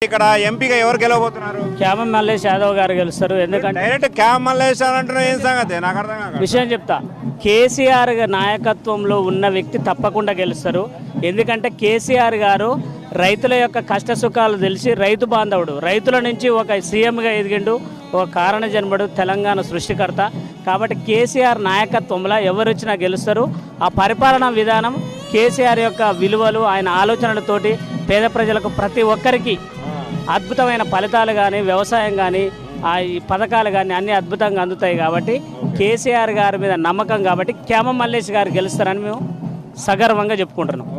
ఇక్కడ ఎంపీగా ఎవరు గెలవబోతున్నారు? క్యామ మల్లేష్ యాదవ్ గారు గెలుస్తారు. ఎందుకంటే డైరెక్ట్ క్యామ్ మల్లేష్ అని అంటున్నా, ఏం సంగతి నాకు అర్థం కాక. విషయం చెప్తా, కేసీఆర్ నాయకత్వంలో ఉన్న వ్యక్తి తప్పకుండా గెలుస్తారు. ఎందుకంటే కేసీఆర్ గారు రైతుల యొక్క కష్ట సుఖాలు తెలిసి రైతు బాంధవుడు, రైతుల నుంచి ఒక సీఎంగా ఎదిగిండు, ఒక కారణ జన్మడు, తెలంగాణ సృష్టికర్త. కాబట్టి కేసీఆర్ నాయకత్వంలో ఎవరు వచ్చినా గెలుస్తారు. ఆ పరిపాలనా విధానం, కేసీఆర్ యొక్క విలువలు, ఆయన ఆలోచనలతోటి పేద ప్రజలకు ప్రతి ఒక్కరికి అద్భుతమైన ఫలితాలు కానీ, వ్యవసాయం కానీ, ఈ పథకాలు కానీ అన్నీ అద్భుతంగా అందుతాయి. కాబట్టి కేసీఆర్ గారి మీద నమ్మకం కాబట్టి క్యామ మల్లేష్ గారు గెలుస్తారని మేము సగర్వంగా చెప్పుకుంటున్నాం.